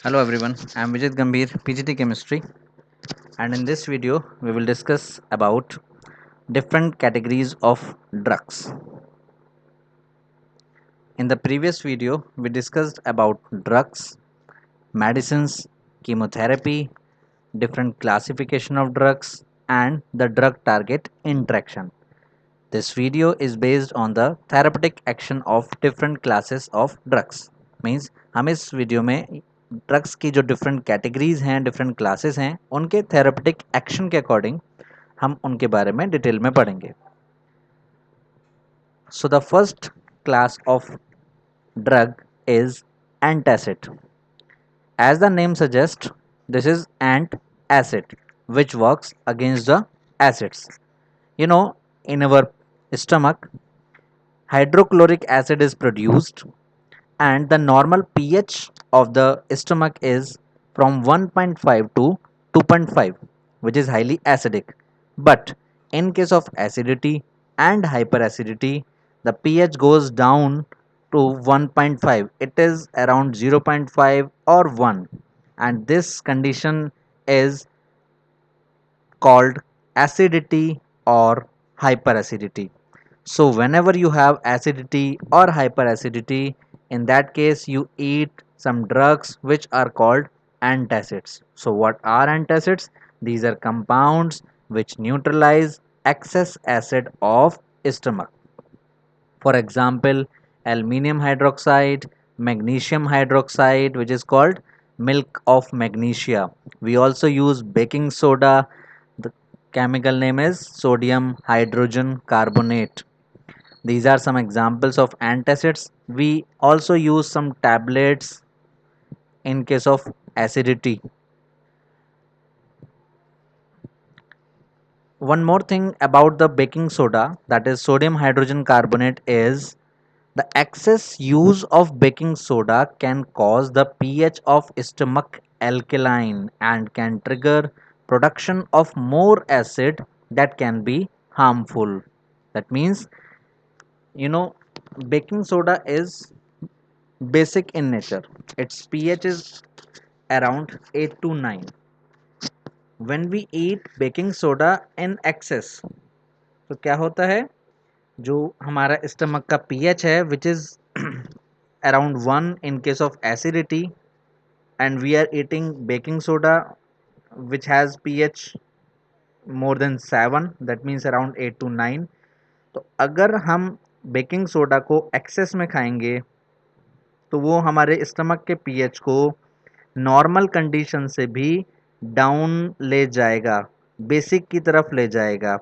Hello everyone, I am Vijit Gambhir, PGT Chemistry, and in this video we will discuss about different categories of drugs. In the previous video we discussed about drugs, medicines, chemotherapy, different classification of drugs and the drug target interaction. This video is based on the therapeutic action of different classes of drugs. Means हम इस video में drugs की जो different categories हैं, different classes हैं, उनके therapeutic action के according हम उनके बारे में डिटेल में पढ़ेंगे. So the first class of drug is antacid. As the name suggests, this is antacid which works against the acids. In our stomach, hydrochloric acid is produced and the normal pH of the stomach is from 1.5 to 2.5, which is highly acidic. But in case of acidity and hyperacidity, the pH goes down to 1.5. It is around 0.5 or 1, and this condition is called acidity or hyperacidity. So whenever you have acidity or hyperacidity, in that case you eat some drugs which are called antacids. So what are antacids? These are compounds which neutralize excess acid of stomach. For example, aluminium hydroxide, magnesium hydroxide, which is called milk of magnesia. We also use baking soda. The chemical name is sodium hydrogen carbonate. These are some examples of antacids. We also use some tablets in case of acidity. One more thing about the baking soda, that is sodium hydrogen carbonate, is the excess use of baking soda can cause the pH of stomach alkaline and can trigger production of more acid that can be harmful. That means, you know, baking soda is basic in nature. Its pH is around 8 to 9. When we eat baking soda in excess, तो क्या होता है, जो हमारा stomach का pH है which is around 1 in case of acidity, and we are eating baking soda which has pH more than 7, that means around 8 to 9. तो अगर हम बेकिंग सोडा को एक्सेस में खाएंगे तो वो हमारे स्टमक के पीएच को नॉर्मल कंडीशन से भी डाउन ले जाएगा, बेसिक की तरफ ले जाएगा.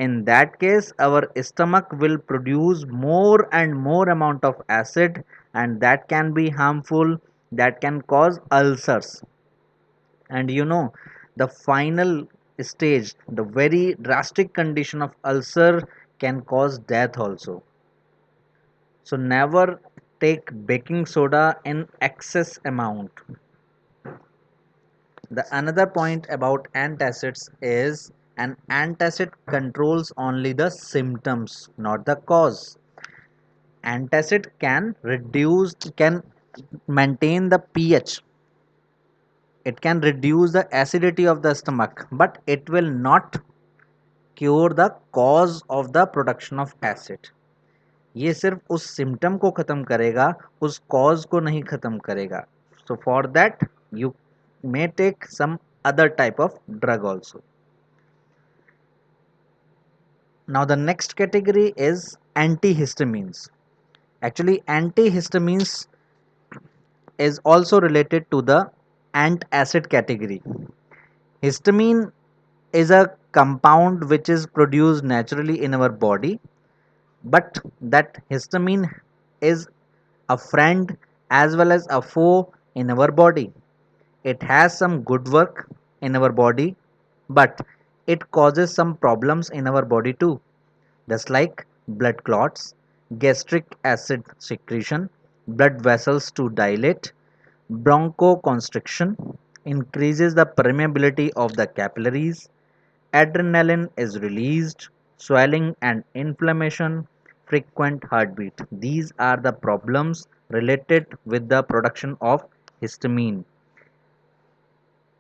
In that case our stomach will produce more and more amount of acid and that can be harmful, that can cause ulcers. And the final stage, the very drastic condition of ulcer can cause death also. So never take baking soda in excess amount. The another point about antacids is an antacid controls only the symptoms, not the cause. Antacid can maintain the pH. It can reduce the acidity of the stomach, but it will not cure the cause of the production of acid. ये सिर्फ उस symptom को ख़त्म करेगा, उस cause को नहीं ख़त्म करेगा. So for that you may take some other type of drug also. Now the next category is antihistamines. Actually, antihistamines is also related to the antacid category. Histamine is a compound which is produced naturally in our body, but that histamine is a friend as well as a foe in our body. It has some good work in our body, but it causes some problems in our body too, just like blood clots, gastric acid secretion, blood vessels to dilate, bronchoconstriction, increases the permeability of the capillaries, adrenaline is released, swelling and inflammation, frequent heartbeat. These are the problems related with the production of histamine.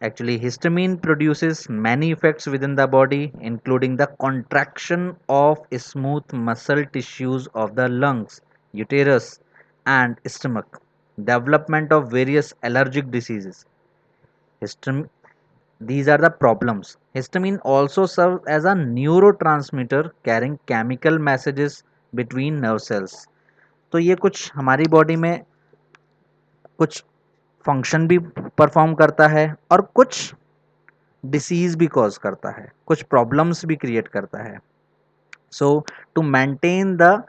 Actually, histamine produces many effects within the body, including the contraction of smooth muscle tissues of the lungs, uterus, and stomach, development of various allergic diseases. Histamine, these are the problems. Histamine also serves as a neurotransmitter carrying chemical messages between nerve cells. तो ये कुछ हमारी body में कुछ function भी perform करता है और कुछ डिसीज भी कॉज करता है, कुछ प्रॉब्लम्स भी क्रिएट करता है. So to maintain the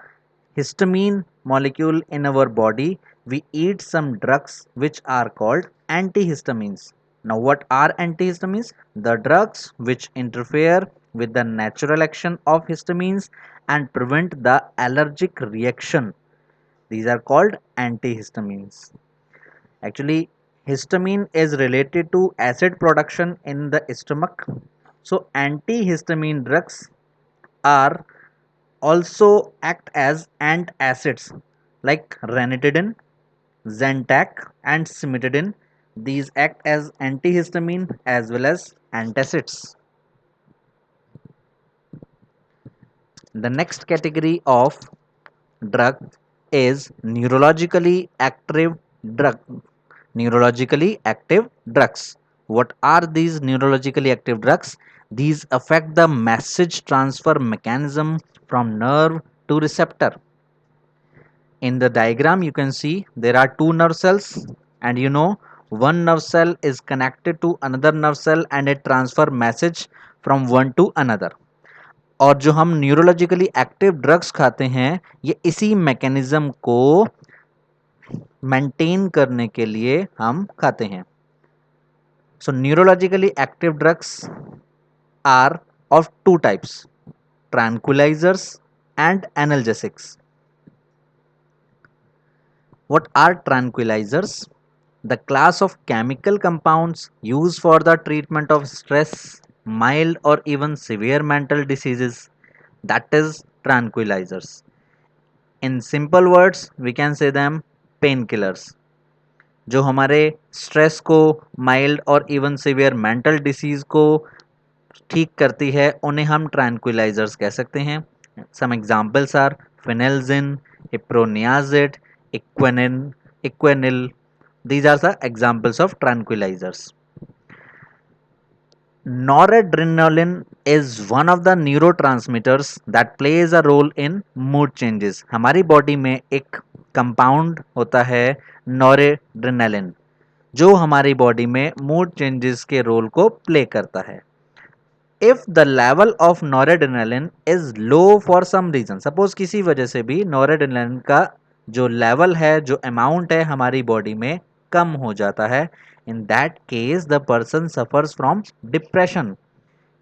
histamine molecule in our body, we eat some drugs which are called antihistamines. Now what are antihistamines? The drugs which interfere with the natural action of histamines and prevent the allergic reaction. These are called antihistamines. Actually, histamine is related to acid production in the stomach. So, antihistamine drugs are also act as antacids like ranitidine, Zantac, and cimetidine. These act as antihistamine as well as antacids. The next category of drug is drug neurologically active drugs. What are these neurologically active drugs? These affect the message transfer mechanism from nerve to receptor. In the diagram, you can see there are two nerve cells, and one nerve cell is connected to another nerve cell and it transfer message from one to another. और जो हम neurologically active drugs खाते हैं ये इसी mechanism को maintain करने के लिए हम खाते हैं. So neurologically active drugs are of two types: tranquilizers and analgesics. What are tranquilizers? The class of chemical compounds used for the treatment of stress, mild or even severe mental diseases, that is tranquilizers. In simple words, we can say them painkillers. जो हमारे stress को, mild और even severe mental disease को ठीक करती है उन्हें हम ट्रैंक्विलाइजर्स कह सकते हैं. Some examples are phenelzine, iproniazid, equanin, equanil. These are the examples of tranquilizers. Noradrenaline is one of the neurotransmitters that plays a role in mood changes. हमारी बॉडी में एक कंपाउंड होता है नॉरेड्रेनालिन जो हमारी बॉडी में मूड चेंजेस के role को प्ले करता है. If the level of noradrenaline is low for some reason, suppose किसी वजह से भी नॉरेड्रेनालिन का जो लेवल है, जो अमाउंट है हमारी बॉडी में कम हो जाता है, इन that case the person suffers from depression.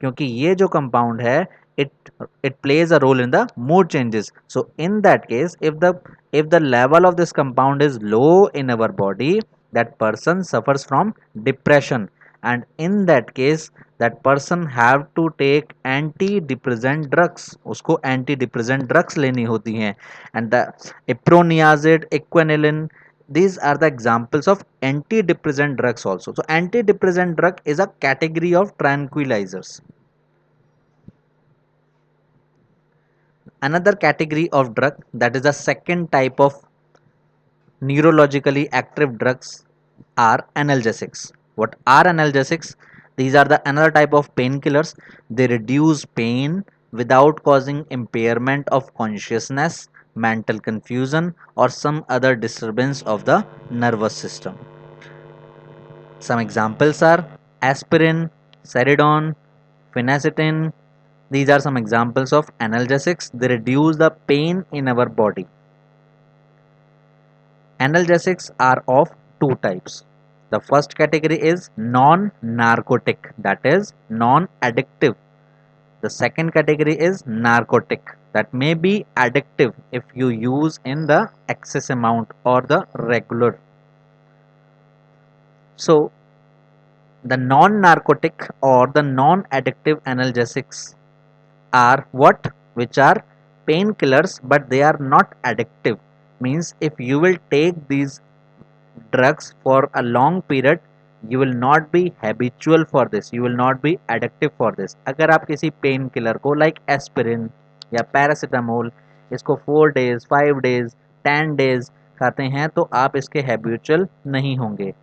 क्योंकि ये जो कंपाउंड है it plays a role in the mood changes. So in that case, if the level of this compound is low in our body, that person suffers from depression, and in that case that person have to take antidepressant drugs. उसको antidepressant drugs लेनी होती हैं. And the iproniazid, equanilin, these are the examples of antidepressant drugs also. So antidepressant drug is a category of tranquilizers. Another category of drug, that is the second type of neurologically active drugs, are analgesics. What are analgesics? These are the another type of painkillers. They reduce pain without causing impairment of consciousness, mental confusion, or some other disturbance of the nervous system. Some examples are aspirin, Seridone, Phenacetin. These are some examples of analgesics. They reduce the pain in our body. Analgesics are of two types. The first category is non-narcotic, that is non-addictive. The second category is narcotic, that may be addictive if you use in the excess amount or the regular. So the non-narcotic or the non-addictive analgesics are what? Which are painkillers but they are not addictive. Means if you will take these drugs for a long period, you will not be habitual for this, you will not be addictive for this. अगर आप किसी pain killer को like aspirin या paracetamol इसको 4 days 5 days 10 days खाते हैं तो आप इसके हैबिचुअल नहीं होंगे।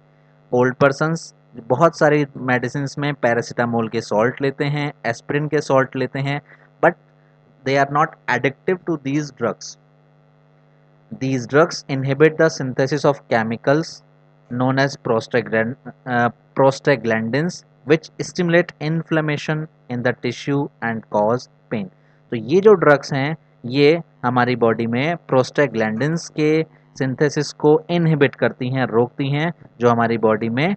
ओल्ड पर्सन्स बहुत सारी मेडिसिन में पैरासीटामोल के सॉल्ट लेते हैं, एस्पिरिन के सॉल्ट लेते हैं, but they are not addictive to these drugs. These drugs inhibit the synthesis of chemicals known as prostaglandins, which stimulate inflammation in the tissue and cause pain. तो ये जो drugs हैं ये हमारी बॉडी में प्रोस्टाग्लैंडिन्स के सिंथेसिस को inhibit करती हैं, रोकती हैं, जो हमारी बॉडी में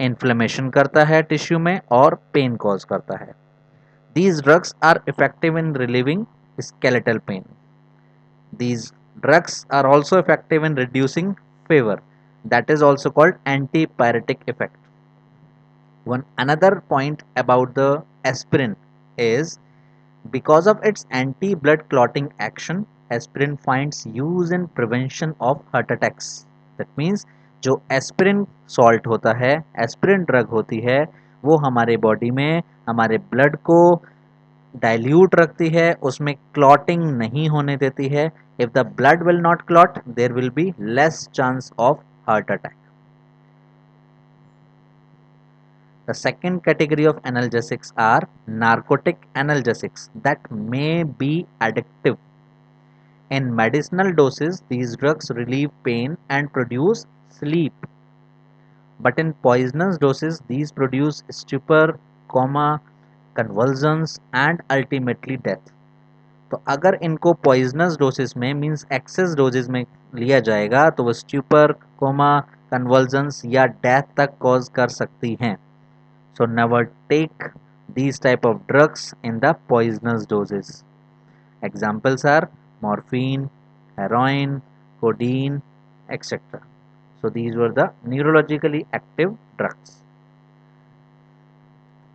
इन्फ्लेमेशन करता है टिश्यू में और पेन कॉज करता है। These drugs are effective in relieving skeletal pain. These drugs are also effective in reducing fever. That is also called antipyretic effect. One another point about the aspirin is because of its anti-blood clotting action, aspirin finds use in prevention of heart attacks. That means जो aspirin salt होता है, aspirin drug होती है, वो हमारे body में हमारे blood को डाइल्यूट रखती है, उसमें क्लॉटिंग नहीं होने देती है। If the blood will not clot there will be less chance of heart attack. The second category of analgesics are narcotic analgesics that may be addictive. In medicinal doses, these drugs relieve pain and produce sleep. But in poisonous doses, these produce stupor, coma, convulsions and ultimately death. तो अगर इनको poisonous doses में means excess doses में लिया जाएगा तो वो stupor, coma, convulsions या डेथ तक कॉज कर सकती हैं। So never take these type of drugs in the poisonous doses. Examples are morphine, heroin, codeine, etc. So these were the neurologically active drugs.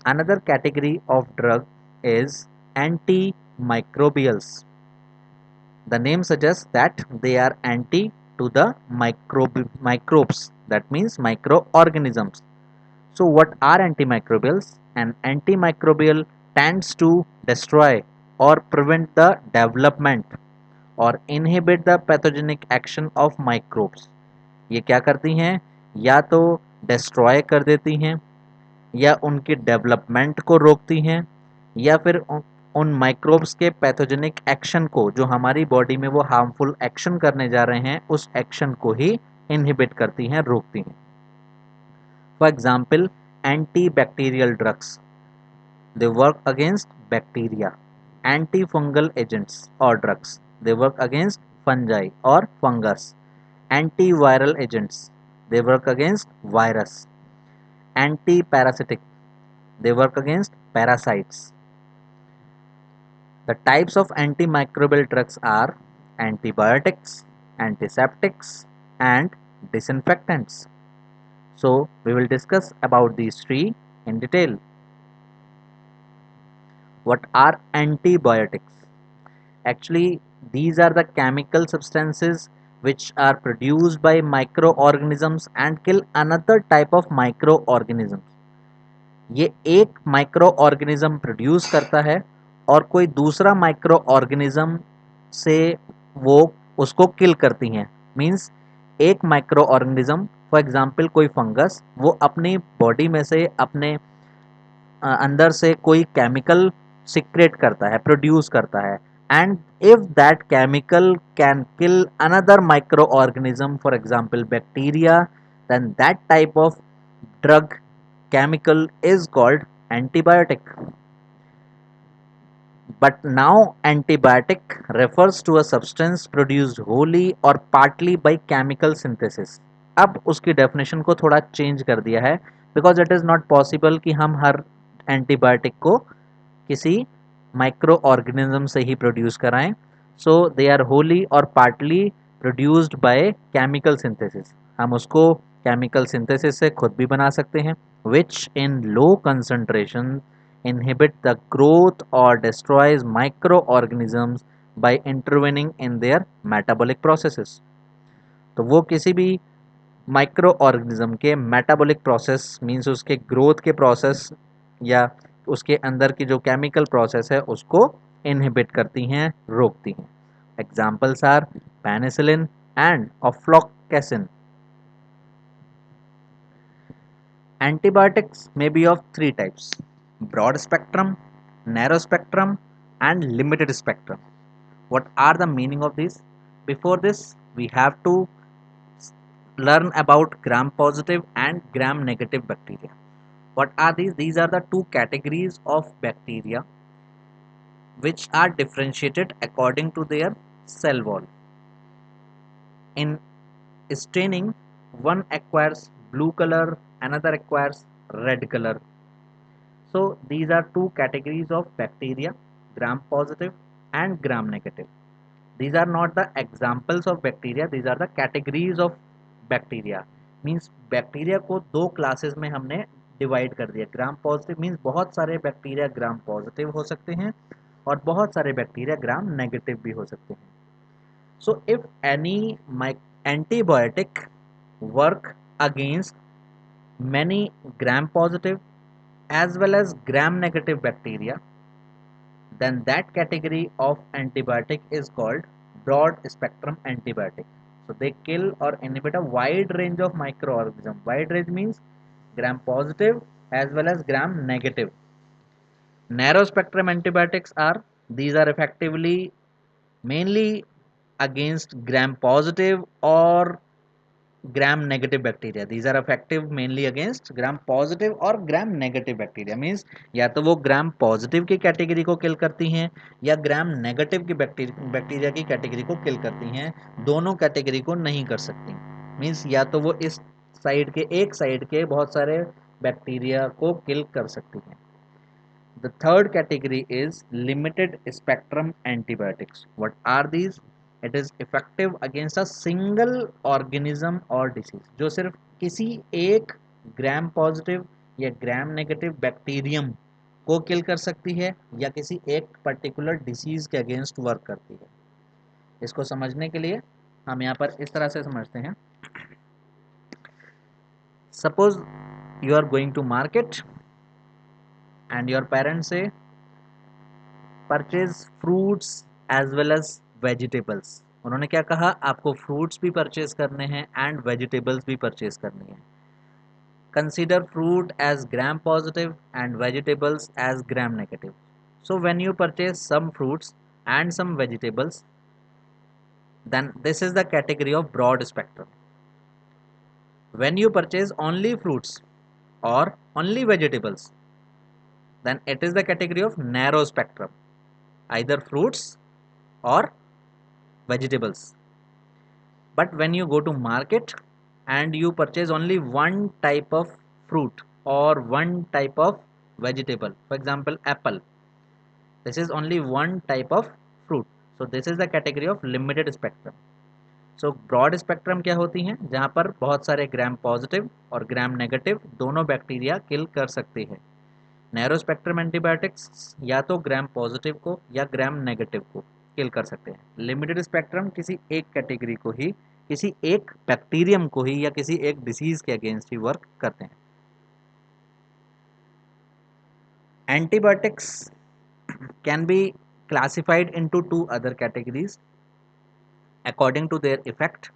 Another category of drug is antimicrobials. The name suggests that they are anti to the microbes, that means microorganisms. So what are antimicrobials? An antimicrobial tends to destroy or prevent the development और inhibit the pathogenic action of microbes. ये क्या करती हैं? या तो destroy कर देती हैं, या उनकी डेवलपमेंट को रोकती हैं, या फिर उन माइक्रोब्स के पैथोजेनिक एक्शन को, जो हमारी बॉडी में वो हार्मफुल एक्शन करने जा रहे हैं, उस एक्शन को ही इनहिबिट करती हैं, रोकती हैं। For example antibacterial drugs, they work against bacteria. Antifungal agents or drugs, they work against fungi or fungus. Antiviral agents, they work against virus. Antiparasitic, they work against parasites. The types of antimicrobial drugs are antibiotics, antiseptics and disinfectants. So we will discuss about these three in detail. What are antibiotics? Actually, these are the chemical substances which are produced by microorganisms and kill another type of microorganisms. ये एक micro organism produce करता है और कोई दूसरा micro organism से वो उसको किल करती हैं। मींस एक माइक्रो ऑर्गेनिज्म, फॉर एग्जांपल कोई फंगस, वो अपनी बॉडी में से अपने अंदर से कोई केमिकल सिक्रेट करता है, प्रोड्यूस करता है, and if that chemical can kill another micro organism, for example bacteria, then that type of drug chemical is called antibiotic. But now antibiotic refers to a substance produced wholly or partly by chemical synthesis. अब उसकी definition को थोड़ा change कर दिया है, because it is not possible कि हम हर antibiotic को किसी माइक्रो ऑर्गेनिज्म से ही प्रोड्यूस कराएं। सो दे आर होली और partly produced by chemical synthesis. हम उसको केमिकल सिंथेसिस से खुद भी बना सकते हैं, which in low concentration inhibit the growth or destroys microorganisms by intervening in their metabolic processes. तो वो किसी भी माइक्रो ऑर्गेनिज्म के मेटाबॉलिक प्रोसेस मीन्स उसके ग्रोथ के प्रोसेस या उसके अंदर की जो केमिकल प्रोसेस है उसको इनहिबिट करती हैं, रोकती हैं। Examples are penicillin and ofloxacin. Antibiotics may be of three types: broad spectrum, narrow spectrum, and limited spectrum. What are the meaning of these? Before this, we have to learn about gram positive and gram negative bacteria. What are these? These are the two categories of bacteria which are differentiated according to their cell wall. In staining, one acquires blue color, another acquires red color. So these are two categories of bacteria, gram positive and gram negative. These are not the examples of bacteria, these are the categories of bacteria. Means bacteria को दो classes में हमने divide कर दिया। Gram positive means बहुत सारे bacteria gram positive हो सकते हैं और बहुत सारे बैक्टीरिया ग्राम नेगेटिव भी हो सकते हैं। So if any antibiotic work against many gram positive as well as gram negative bacteria, then that category of antibiotic is called broad spectrum antibiotic. So they kill or inhibit a wide range of microorganisms. Wide range means gram positive as well as gram negative. Narrow spectrum antibiotics are, these are effectively mainly against gram positive or gram negative bacteria. These are effective mainly against gram positive और gram negative bacteria. Means या तो वो gram positive की category को किल करती हैं या gram negative की बैक्टीरिया की कैटेगरी को किल करती हैं, दोनों कैटेगरी को नहीं कर सकती। मीन्स या तो वो इस साइड के एक साइड के बहुत सारे बैक्टीरिया को किल कर सकती हैं। The third category is limited spectrum antibiotics. What are these? It is effective against a single organism or disease. जो सिर्फ किसी एक ग्राम पॉजिटिव या ग्राम नेगेटिव बैक्टीरियम को किल कर सकती है या किसी एक पर्टिकुलर डिसीज के अगेंस्ट वर्क करती है। इसको समझने के लिए हम यहाँ पर इस तरह से समझते हैं। Suppose you are going to market and your parents say purchase fruits as well as vegetables. उन्होंने क्या कहा, आपको फ्रूट्स भी परचेज करने हैं एंड वेजिटेबल्स भी परचेज करनी है। Consider fruit as gram positive and vegetables as gram negative. So when you purchase some fruits and some vegetables, then this is the category of broad spectrum. When you purchase only fruits or only vegetables, then it is the category of narrow spectrum, either fruits or vegetables. But when you go to market and you purchase only one type of fruit or one type of vegetable, for example apple, this is only one type of fruit, so this is the category of limited spectrum. सो broad spectrum क्या होती हैं, जहाँ पर बहुत सारे gram positive और gram negative दोनों बैक्टीरिया किल कर सकते हैं। नैरो स्पेक्ट्रम एंटीबायोटिक्स या तो ग्राम पॉजिटिव को या ग्राम नेगेटिव को किल कर सकते हैं। लिमिटेड स्पेक्ट्रम किसी एक कैटेगरी को ही, किसी एक बैक्टीरियम को ही या किसी एक डिसीज के अगेंस्ट ही वर्क करते हैं। Antibiotics can be classified into two other categories according to their effect,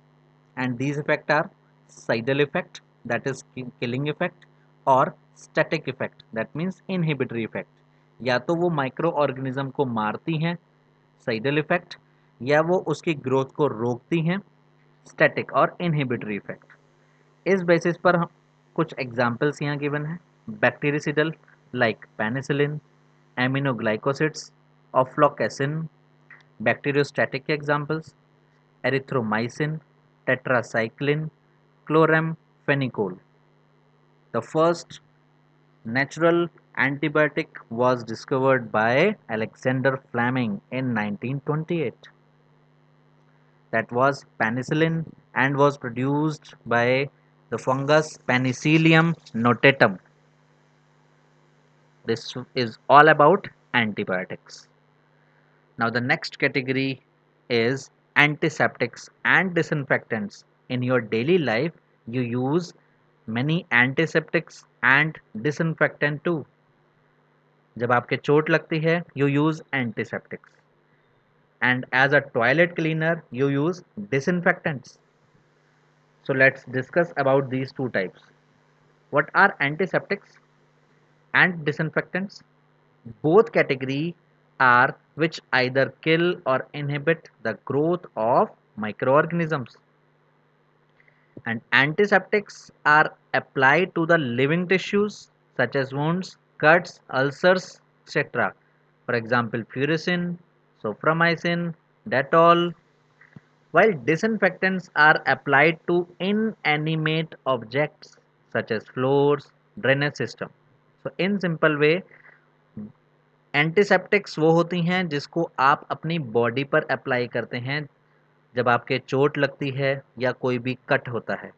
and these effect are cidal effect, that is killing effect, और static effect, that means inhibitory effect। या तो वो micro organism को मारती हैं साइडल effect, या वो उसकी ग्रोथ को रोकती हैं स्टैटिक और इनहिबिटरी इफेक्ट। इस बेसिस पर हम कुछ एग्जांपल्स यहाँ गिवन है। बैक्टीरिसिडल लाइक पेनिसिलिन, एमिनोग्लाइकोसिड्स, ऑफ्लॉक्सेसिन। बैक्टीरियोस्टैटिक के examples erythromycin, tetracycline, chloramphenicol. The first natural antibiotic was discovered by Alexander Fleming in 1928. That was penicillin and was produced by the fungus Penicillium notatum. This is all about antibiotics. Now the next category is antiseptics and disinfectants in your daily life You use many antiseptics and disinfectant too. जब आपके चोट लगती है, you use antiseptics. And as a toilet cleaner, you use disinfectants. So let's discuss about these two types. What are antiseptics and disinfectants? Both category are which either kill or inhibit the growth of microorganisms. And antiseptics are applied to the living tissues such as wounds, cuts, ulcers, etc. For example, furicin, soframycin, Dettol, while disinfectants are applied to inanimate objects such as floors, drainage system. So in simple way, antiseptics वो होती हैं जिसको आप अपनी body पर apply करते हैं जब आपके चोट लगती है या कोई भी कट होता है.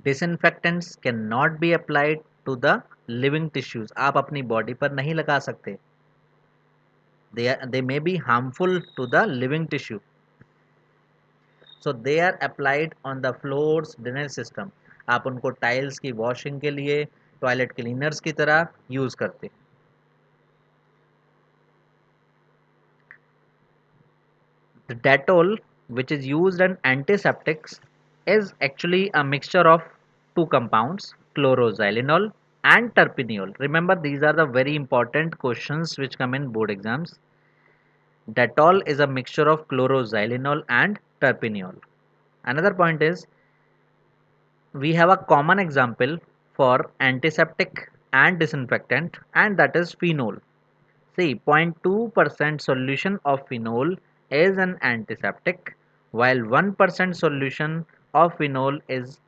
Disinfectants can not be applied to the living tissues. आप अपनी बॉडी पर नहीं लगा सकते. They may be harmful to the living tissue. So they are applied on the floors drainage system. आप उनको टाइल्स की वॉशिंग के लिए टॉयलेट क्लीनर्स की तरह यूज करते हैं. The Dettol, which is used in antiseptics, is actually a mixture of two compounds, chloroxylenol and terpineol. Remember, these are the very important questions which come in board exams. Dettol is a mixture of chloroxylenol and terpineol. Another point is we have a common example for antiseptic and disinfectant, and that is phenol. See, 0.2% solution of phenol is an antiseptic, while 1% solution of phenol is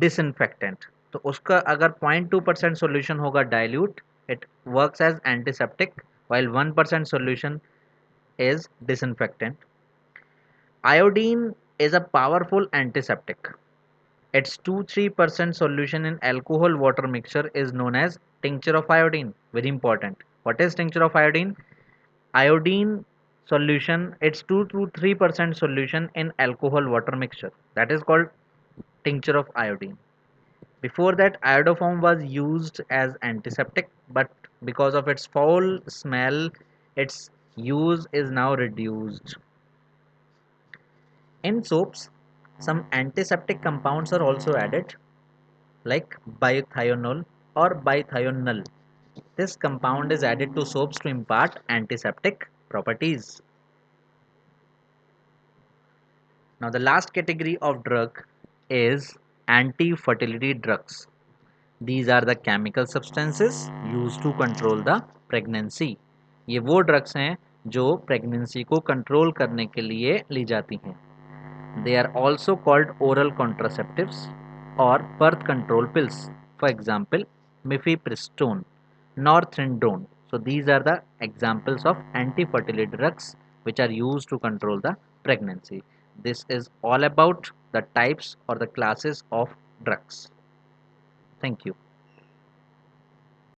disinfectant. तो उसका अगर 0.2% solution होगा dilute, it works as antiseptic, while 1% solution is disinfectant. Iodine is a powerful antiseptic. Its 2-3% solution in alcohol water mixture is known as tincture of iodine. Very important. What is tincture of iodine? Iodine solution, it's 2 to 3% solution in alcohol water mixture, that is called tincture of iodine. Before that, iodoform was used as antiseptic, but because of its foul smell, its use is now reduced. In soaps, some antiseptic compounds are also added, like bithionol or bithionol. This compound is added to soaps to impart antiseptic properties. Now, the last category of drug is anti-fertility drugs. These are the chemical substances used to control the pregnancy. ये वो drugs हैं जो pregnancy को control करने के लिए ली जाती हैं. They are also called oral contraceptives or birth control pills. For example, mifepristone, norethindrone. So these are the examples of anti-fertility drugs which are used to control the pregnancy. This is all about the types or the classes of drugs. Thank you.